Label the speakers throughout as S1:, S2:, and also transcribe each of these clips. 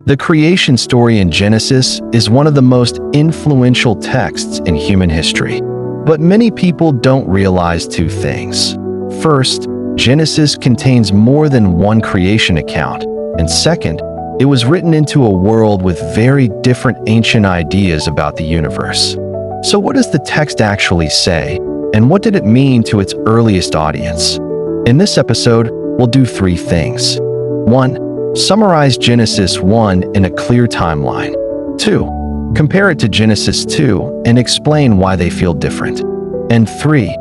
S1: The creation story in Genesis is one of the most influential texts in human history. But many people don't realize two things. First, Genesis contains more than one creation account, and second, it was written into a world with very different ancient ideas about the universe. So what does the text actually say, and what did it mean to its earliest audience? In this episode, we'll do three things. 1. Summarize Genesis 1 in a clear timeline. 2. Compare it to Genesis 2 and explain why they feel different. And 3.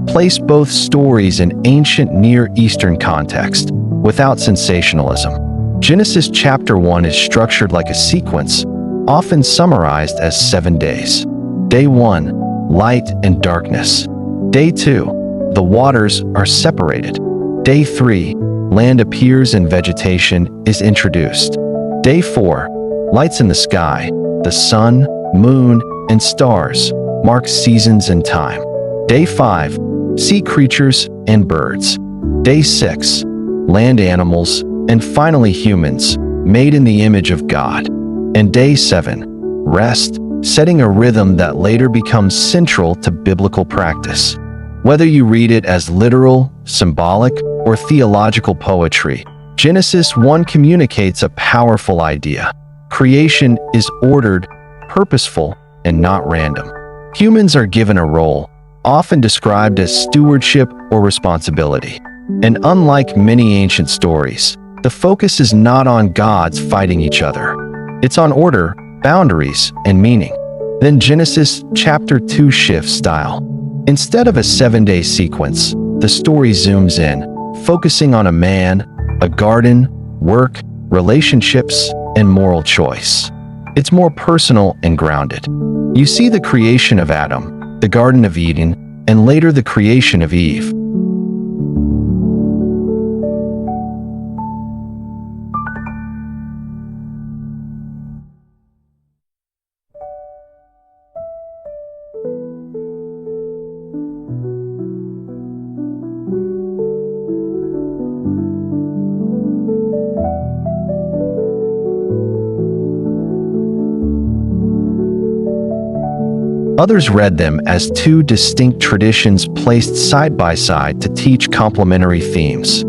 S1: Place both stories in ancient Near Eastern context, without sensationalism. Genesis chapter 1 is structured like a sequence, often summarized as 7 days. Day 1, light and darkness. Day 2, the waters are separated. Day 3, land appears and vegetation is introduced. Day 4, lights in the sky, the sun, moon, and stars mark seasons and time. Day 5, sea creatures and birds. Day 6, land animals, and finally humans, made in the image of God. And Day 7, rest, setting a rhythm that later becomes central to biblical practice. Whether you read it as literal, symbolic, or theological poetry, Genesis 1 communicates a powerful idea. Creation is ordered, purposeful, and not random. Humans are given a role, often described as stewardship or responsibility. And unlike many ancient stories, the focus is not on gods fighting each other. It's on order, boundaries, and meaning. Then Genesis chapter 2 shifts style. Instead of a 7-day sequence, the story zooms in, focusing on a man, a garden, work, relationships, and moral choice. It's more personal and grounded. You see the creation of Adam, the Garden of Eden, and later the creation of Eve. Others read them as two distinct traditions placed side by side to teach complementary themes.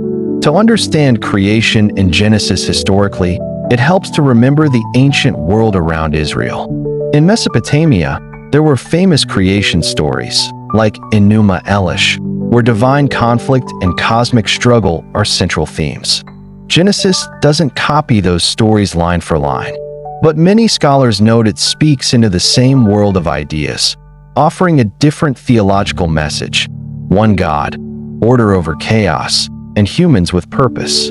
S1: To understand creation in Genesis historically, it helps to remember the ancient world around Israel. In Mesopotamia, there were famous creation stories, like Enuma Elish, where divine conflict and cosmic struggle are central themes. Genesis doesn't copy those stories line for line, but many scholars note it speaks into the same world of ideas, offering a different theological message: one God, order over chaos, and humans with purpose.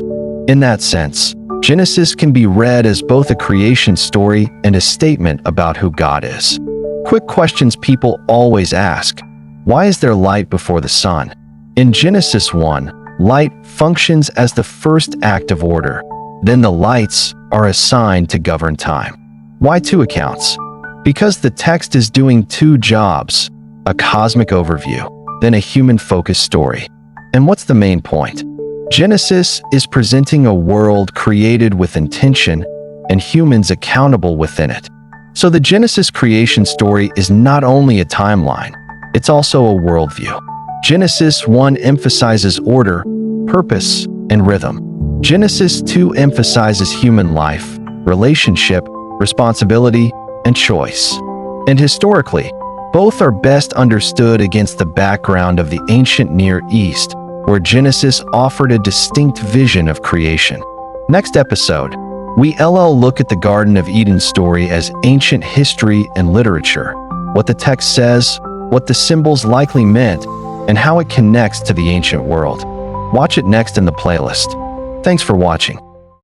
S1: In that sense, Genesis can be read as both a creation story and a statement about who God is. Quick questions people always ask: why is there light before the sun? In Genesis 1, light functions as the first act of order. Then the lights are assigned to govern time. Why two accounts? Because the text is doing two jobs: a cosmic overview, then a human-focused story. And what's the main point? Genesis is presenting a world created with intention and humans accountable within it. So the Genesis creation story is not only a timeline, it's also a worldview. Genesis 1 emphasizes order, purpose, and rhythm. Genesis 2 emphasizes human life, relationship, responsibility, and choice. And historically, both are best understood against the background of the ancient Near East, where Genesis offered a distinct vision of creation. Next episode, we'll look at the Garden of Eden story as ancient history and literature, what the text says, what the symbols likely meant, and how it connects to the ancient world. Watch it next in the playlist. Thanks for watching.